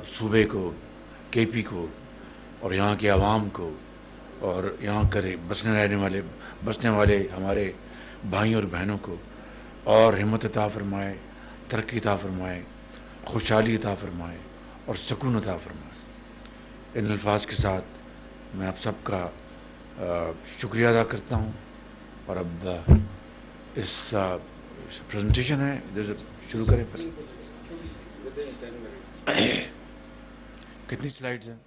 صوبے کو, KP کو اور یہاں کی عوام کو اور یہاں بسنے والے ہمارے بھائیوں اور بہنوں کو اور ہمت عطا فرمائے, ترقی عطا فرمائے, خوشحالی عطا فرمائے اور سکون عطا فرمائے. ان الفاظ کے ساتھ میں آپ سب کا شکریہ ادا کرتا ہوں. اور اب اس پریزنٹیشن ہے شروع کریں. کتنی سلائڈز ہیں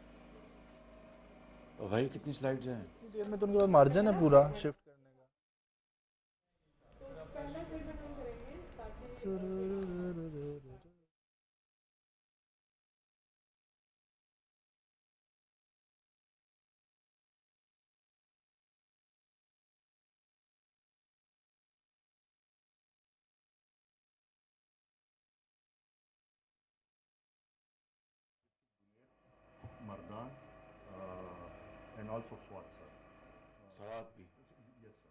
بھائی, کتنی سلائڈز ہیں؟ دیر میں تو ان کے پاس مارجن ہے پورا شفٹ کرنے کا. مردان اینڈ آلسو سوات سر. سوات بھی. یس سر,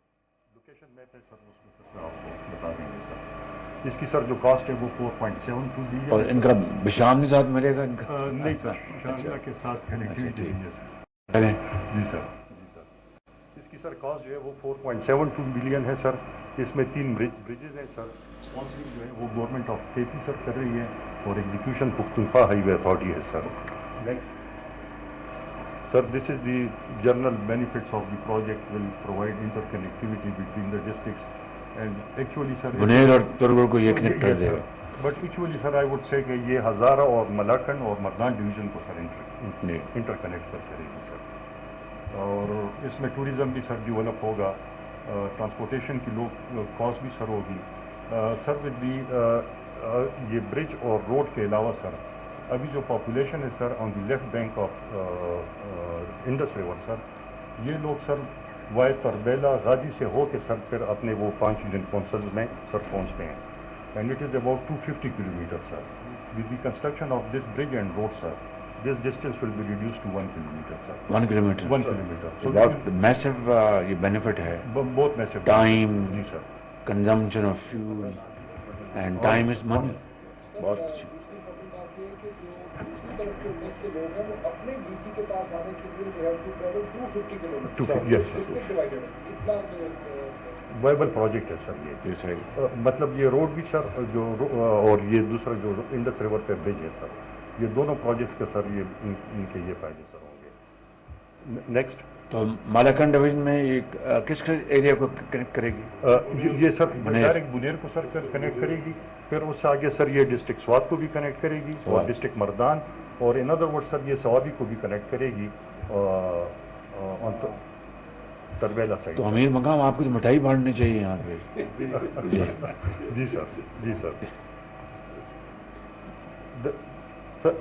لوکیشن میپ ہے سر, اس میں سر آپ کو بتا دیں گے سر. اس کی سر جو کاسٹ ہے وہ 4.72 دی ہے. اور ان کا بشام نہیں ساتھ ملے گا ان کا؟ نہیں سر, شاملہ کے ساتھ کنیکٹیوٹی نہیں ہے سر. جی سر, جی سر. اس کی سر کاسٹ جو ہے وہ 4.72 بلین ہے سر. اس میں 3 بریجز ہیں سر. اسپانسرنگ جو ہے وہ گورنمنٹ آف KP سر کر رہی ہے اور execution Pakhtunkhwa highway authority ہے sir. Next sir, this is the general benefits of the project will provide interconnectivity between the districts and actually sir Buner اور ترگڑ کو یہ کنیکٹ کر دے گا. But actually sir I would say کہ یہ ہزارہ اور ملاکنڈ اور مردان ڈویژن کو سر انٹر کنیکٹ سر کرے گی سر. اور اس میں ٹوریزم بھی سر ڈیولپ ہوگا, ٹرانسپورٹیشن کی کاسٹ بھی سر ہوگی سر. ود دی یہ برج اور روڈ کے علاوہ سر ابھی جو پاپولیشن ہے sir on the left bank of Indus river sir, یہ لوگ سر وائے تربیلا غازی سے ہو کے سر پھر اپنے وہ 5 یونین کونسلز میں سر پہنچتے ہیں. And it is about 250 kilometre sir. With the construction of this bridge and road sir this distance will be reduce to 1 kilometre sir. 1 kilometre. 1 kilometre. بہت میسو یہ بینیفٹ ہے. بہت میسو ٹائم, جی sir, consumption of fuel and time is money. بہت اچھی. دوسری طرف کے انڈس کے لوگ ہیں وہ اپنے DC کے پاس آنے کے لیے they have to travel 250 kilometre. کتنا وائبل پروجیکٹ ہے سر یہ. مطلب یہ روڈ بھی سر جو اور یہ دوسرا جو انڈس ریور پہ برج ہے سر, یہ دونوں پروجیکٹس کے سر یہ ان کے یہ فائدے سر ہوں گے. نیکسٹ تو مالاکنڈ ڈویژن میں یہ کس ایریا کو کنیکٹ کرے گی؟ یہ سر ڈائریکٹ بنیر کو سر کنیکٹ کرے گی. پھر اس سے آگے سر یہ ڈسٹرکٹ سوات کو بھی کنیکٹ کرے گی اور ڈسٹرکٹ مردان, اور ان ادر ورڈ سر یہ سوابی کو بھی کنیکٹ کرے گی تربیلا سائڈ. تو امیر مقام آپ کو تو مٹھائی بانٹنی چاہیے یہاں پہ. جی سر, جی sir.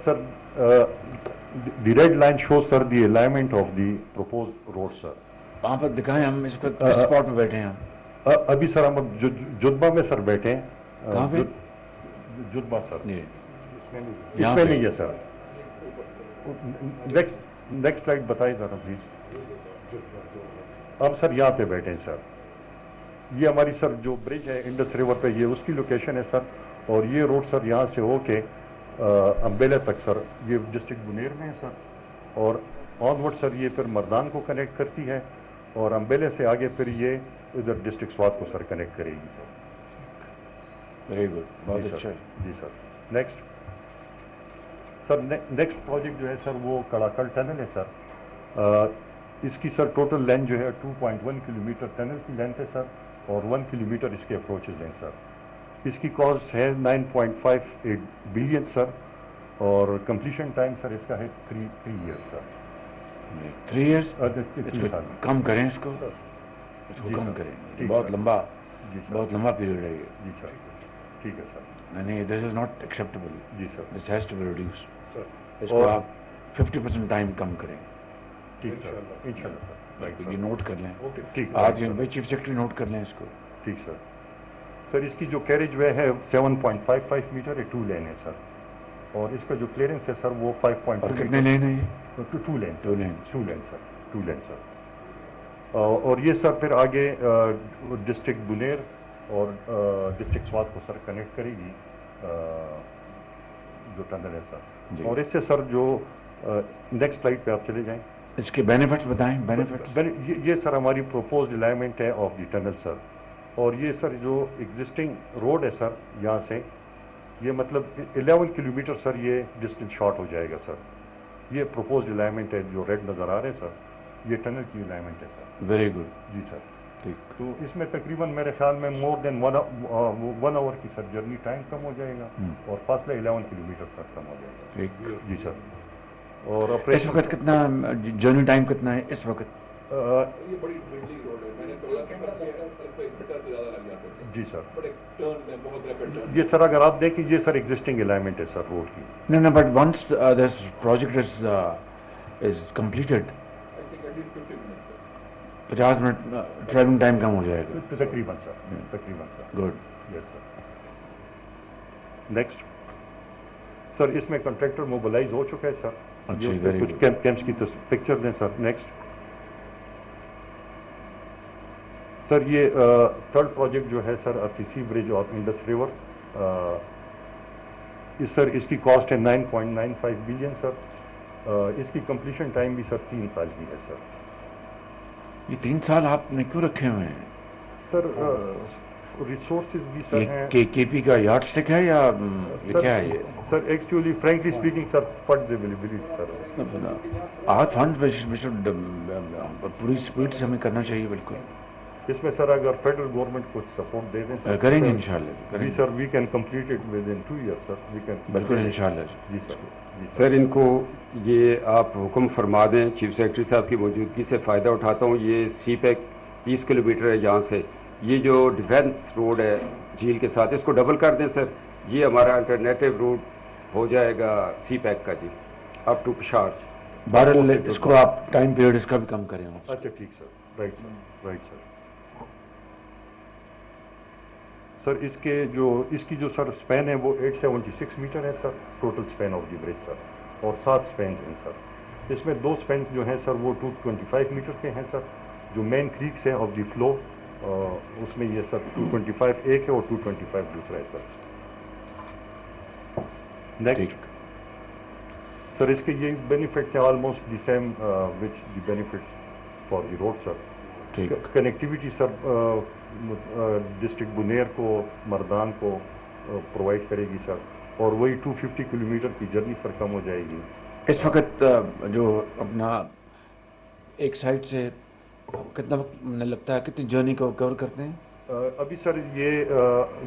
Sir the red line show sir the alignment of the propose road sir. وہاں پر دکھائیں, ہم اس وقت کس اسپاٹ پہ بیٹھے ہیں؟ ابھی سر ہم جدبہ میں سر بیٹھے ہیں. کہاں پہ؟ جدبہ سر. اس میں نہیں ہے سر. نیکسٹ سلائڈ بتائیے ذرا پلیز. ہم سر یہاں پہ بیٹھے ہیں سر. یہ ہماری سر جو برج ہے انڈس ریور پہ یہ اس کی لوکیشن ہے سر. اور یہ روڈ سر یہاں سے ہو کے امبیلے تک سر یہ ڈسٹرکٹ بنیر میں ہے سر. اور آن ورڈ سر یہ پھر مردان کو کنیکٹ کرتی ہے اور امبیلے سے آگے پھر یہ ادھر ڈسٹرکٹ سوات کو سر کنیکٹ کرے گی سر. ویری گڈ, بہت اچھا. جی سر. نیکسٹ سر, نیکسٹ پروجیکٹ جو ہے سر وہ کڑاکل ٹنل ہے سر. اس کی سر ٹوٹل لینتھ جو ہے 2.1 کلومیٹر ٹنل کی لینتھ ہے سر, اور 1 کلومیٹر اس کے اپروچز ہیں سر. اس کی کاسٹ ہے 9.58 بلین سر, اور کمپلیشن ٹائم سر اس کا ہے 3 ایئرس سر. 3 ایئرس کم کریں اس کو کم کریں. بہت لمبا پیریڈ ہے یہ. جی سر, ٹھیک ہے سر. نہیں, دس از ناٹ ایکسیپٹیبل. جی sir, this has to be reduce. اس کو آپ 50% ٹائم کم کریں. ٹھیک سر, انشاءاللہ سر. یہ نوٹ کر لیں. ٹھیک, آج بھائی چیف سیکرٹری نوٹ کر لیں اس کو. ٹھیک سر. سر اس کی جو کیریج وے ہے 7.55 میٹر ہے, 2 لین ہے سر. اور اس کا جو کلیئرنس ہے سر وہ 5.2. اور کتنے لین ہے یہ؟ 2 لین. 2 لین سر. 2 لین سر. اور یہ سر پھر آگے ڈسٹرکٹ بنیر اور ڈسٹرکٹ سوات کو سر کنیکٹ کرے گی جو ٹنل ہے سر. اور اس سے سر جو نیکسٹ سلائڈ پہ آپ چلے جائیں, اس کے بینیفٹس بتائیں. بینیفٹس یہ سر ہماری پروپوزڈ الائنمنٹ ہے آف دی ٹنل سر. اور یہ سر جو ایگزسٹنگ روڈ ہے سر یہاں سے, یہ مطلب 11 کلومیٹر سر یہ ڈسٹینس شارٹ ہو جائے گا سر. یہ پروپوزڈ الائنمنٹ ہے, جو ریڈ نظر آ رہے ہیں سر, یہ ٹنل کی الائنمنٹ ہے سر. Very good. جی سر. ٹھیک. تو اس میں تقریباً میرے خیال میں مور دین 1 آور کی سر جرنی ٹائم کم ہو جائے گا, اور فاصلہ 11 کلومیٹر سر کم ہو جائے گا. ٹھیک. جی سر. اور اس وقت کتنا جرنی ٹائم کتنا ہے اس وقت؟ یہ بڑی بلڈنگ روڈ ہے, میں نے تھوڑا سا سفر کیا ہے, صرف 1 منٹ سے زیادہ لگ جاتے ہیں. جی سر. بٹ ایک ٹرن میں بہت ریپڈ ٹرن. یہ سر اگر آپ دیکھیں, یہ سر ایگزسٹنگ الائنمنٹ ہے سر روڈ کی. No, but once this project is completed, I think at least 50 minutes. 50 minute travelling time کم ہو جائے گا. تقریباً سر. تقریباً سر. گڈ. یس سر. نیکسٹ سر, اس میں کنٹریکٹر موبلائز ہو چکا ہے سر. اچھا, کچھ کیمپس کی پکچر دیں سر. نیکسٹ سر, یہ تھرڈ پروجیکٹ جو ہے sir, RCC bridge of Indus river. اس کی کاسٹ ہے 9.95 بلین سر. اس کی کمپلیشن ٹائم بھی سر 3 سال کی ہے سر. یہ 3 سال آپ نے کیوں رکھے ہوئے ہیں سر ریسورسز بھی سر ہیں. کے پی کا یارڈ اسٹک ہے یا یہ کیا ہے یہ؟ سر ایکچولی فرینکلی اسپیکنگ سر, فنڈز اویلیبلٹی سر. آج فنڈ پوری اسپیڈ سے ہمیں کرنا چاہیے. بالکل. اس میں سر اگر فیڈرل گورنمنٹ کچھ سپورٹ دے دیں کریں گے انشاءاللہ. جی sir, we can complete it within 2 years sir. We can بالکل انشاءاللہ. جی سر. سر ان کو یہ آپ حکم فرما دیں, چیف سیکرٹری صاحب کی موجودگی سے فائدہ اٹھاتا ہوں. یہ سی پیک 30 کلومیٹر ہے یہاں سے. یہ جو ڈیفینس روڈ ہے جھیل کے ساتھ, اس کو ڈبل کر دیں سر. یہ ہمارا الٹرنیٹیو روٹ ہو جائے گا سی پیک کا جی, اپ ٹو پشاور. بہرحال اس کو آپ ٹائم پیریڈ اس کا بھی کم کریں. اچھا ٹھیک سر. Right sir. رائٹ سر. سر اس کی جو سر اسپین ہے وہ 876 میٹر ہے سر, ٹوٹل اسپین آف دی برج سر. اور 7 اسپینس ہیں سر. اس میں 2 اسپینس جو ہیں سر وہ 225 میٹر کے ہیں سر. جو مین کریکس ہے آف دی فلو, اس میں یہ سر 225 ایک ہے اور 225 دوسرا ہے سر. نیکسٹ سر, اس کے یہ بینیفٹس ہیں almost the same which the benefits for the road sir. Connectivity sir district Buner کو, مردان کو پرووائڈ کرے گی سر. اور وہی 250 کلومیٹر کی جرنی سر کم ہو جائے گی. اس وقت جو اپنا ایک سائڈ سے کتنا وقت لگتا ہے, کتنی جرنی کو کور کرتے ہیں؟ ابھی سر یہ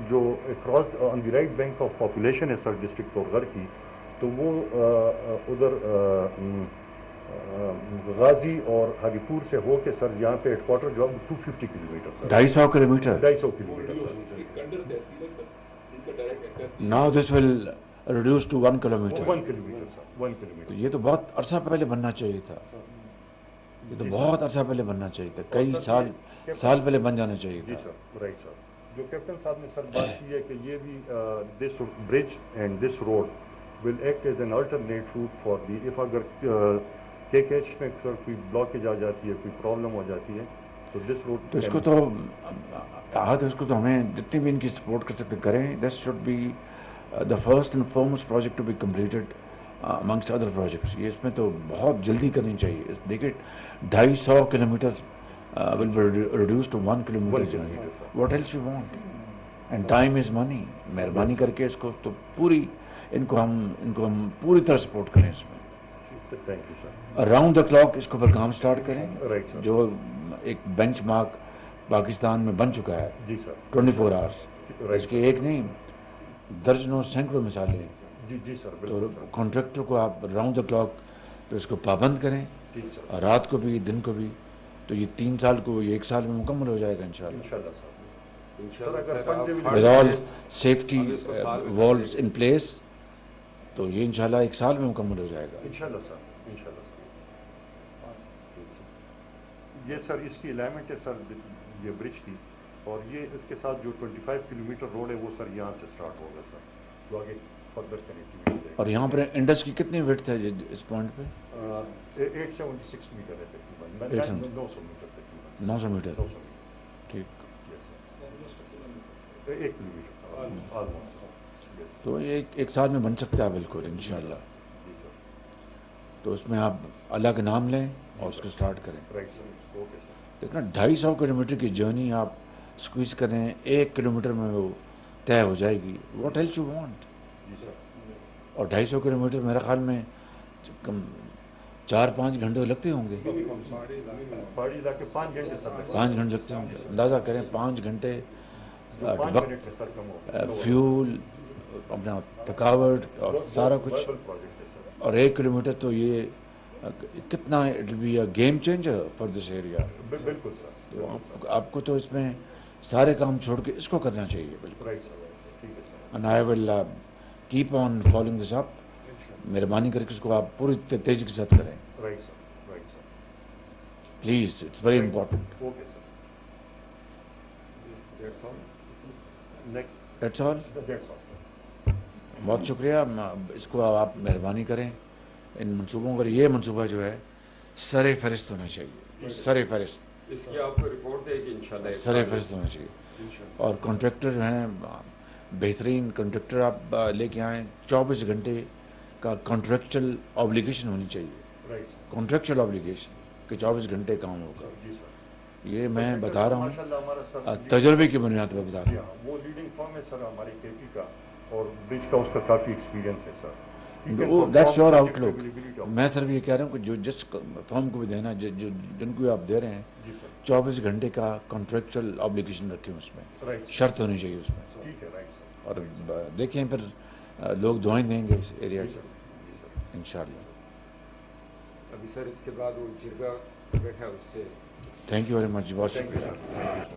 جو across on the right bank of population ہے سر ڈسٹرکٹ تورغر کی, تو وہ ادھر غازی اور ہری پور سے ہو کے سر یہاں پہ ہیڈ کوارٹر جو 250 kilometre sir. 250 kilometre. 250 kilometre sir. Now this will reduce to 1 kilometer. 1 kilometre sir. 1 kilometre. تو یہ تو بہت عرصہ پہلے بننا چاہیے تھا. یہ تو بہت عرصہ پہلے بننا چاہیے تھا, کئی سال پہلے بن جانا چاہیے تھا. جی سر. Right sir. جو کیپٹن صاحب نے سر بات کی ہے کہ یہ بھی this bridge and this road will act as an alternate route for the, if اگر KKH میں سر کوئی بلاکیج آ جاتی ہے, کوئی پرابلم ہو جاتی ہے, تو دس روڈ. تو اس کو تو ہمیں جتنی بھی ان کی سپورٹ کر سکتے کریں. This should be the first and foremost project to be completed amongst other projects. یہ اس میں تو بہت جلدی کرنی چاہیے. دیکھیے 250 kilometre will be reduce to 1 kilometre. What else you want, and time is money. مہربانی کر کے اس کو تو پوری ان کو ہم پوری طرح سپورٹ کریں. اس میں thank you sir. Around the clock اس کو پر کام سٹارٹ کریں. Right sir. جو ایک بینچ مارک پاکستان میں بن چکا ہے. جی سر. 24 آورس. اس کے ایک نہیں درجنوں سینکڑوں مثالیں ہیں. جی جی سر. تو کانٹریکٹر کو آپ اراؤنڈ دا کلاک پہ اس کو پابند کریں, رات کو بھی دن کو بھی. تو یہ 3 سال کو یہ 1 سال میں مکمل ہو جائے گا انشاءاللہ. With all safety walls in place. تو یہ انشاءاللہ 1 سال میں مکمل ہو جائے گا انشاءاللہ سر. انشاءاللہ سر. یہ سر اس کی الائنمنٹ ہے سر یہ برج کی, اور یہ اس کے ساتھ جو 25 کلومیٹر روڈ ہے وہ سر یہاں سے سٹارٹ ہوگا سر, جو آگے فردر کنیکٹیوٹی. اور یہاں پر انڈس کی کتنی وڈتھ ہے اس پوائنٹ پہ؟ 876 میٹر ہے تقریباً. 900 میٹر تقریباً. 900 میٹر. ٹھیک. 1 کلومیٹر آلموسٹ. تو یہ 1 سال میں بن سکتا ہے بالکل انشاءاللہ. تو اس میں آپ اللہ کا نام لیں اور اس کو سٹارٹ کریں. رائٹ سر. Okay sir. دیکھنا 250 کلومیٹر کی جرنی آپ اسکویز کریں, 1 کلومیٹر میں وہ طے ہو جائے گی. What else you want. جی سر. اور 250 کلومیٹر میرے خیال میں 4-5 گھنٹے لگتے ہوں گے. پہاڑی علاقے 5 گھنٹے سر. 5 گھنٹے لگتے ہوں گے. اندازہ کریں 5 گھنٹے 5 وقت, منٹ میں سر کم ہو. فیول, اپنا تھکاوٹ اور سارا کچھ. پروجیکٹ ہے سر. اور 1 کلومیٹر تو یہ کتنا it will be a game changer for this area. بالکل سر. تو آپ کو تو اس میں سارے کام چھوڑ کے اس کو کرنا چاہیے. بالکل. Right sir. ٹھیک ہے sir. And I will keep on following this up. مہربانی کر کے اس کو آپ پوری تیزی کے ساتھ کریں. Right sir. Right sir. Please, it's very important. Okay sir. Next. That's all. That's all sir. بہت شکریہ. اس کو آپ مہربانی کریں. ان منصوبوں کا یہ منصوبہ جو ہے سر فہرست ہونا چاہیے. سر فہرست, اس کی آپ کو رپورٹ دے گی انشاءاللہ. سر فہرست ہونا چاہیے. اور کانٹریکٹر جو ہیں بہترین کانٹریکٹر آپ لے کے آئیں. 24 گھنٹے کا کانٹریکچل اوبلیگیشن ہونی چاہیے. Right sir. کانٹریکچل اوبلیگیشن کہ 24 گھنٹے کام ہوگا. جی سر. یہ میں بتا رہا ماشاء اللہ ہمارا ہوں سر تجربے کی بنیاد پر بتا رہا ہوں. وہ لیڈنگ فرم ہے سر ہماری کے پی کا, اور برج کا اس کا کافی ایکسپیرینس ہے سر. دیٹس یور آؤٹ لک. میں صرف یہ کہہ رہا ہوں کہ جو جس فرم کو بھی دینا, جن کو آپ دے رہے ہیں, جی سر. 24 گھنٹے کا کانٹریکچل اوبلیگیشن رکھیں. اس میں رائٹ. شرط ہونی چاہیے اس میں. ٹھیک ہے. Right sir. اور دیکھیں پھر لوگ دعائیں دیں گے اس ایریا کی انشاءاللہ. ابھی سر اس کے بعد وہ جرگا بیٹھا اس سے. Thank you very much. بہت شکریہ.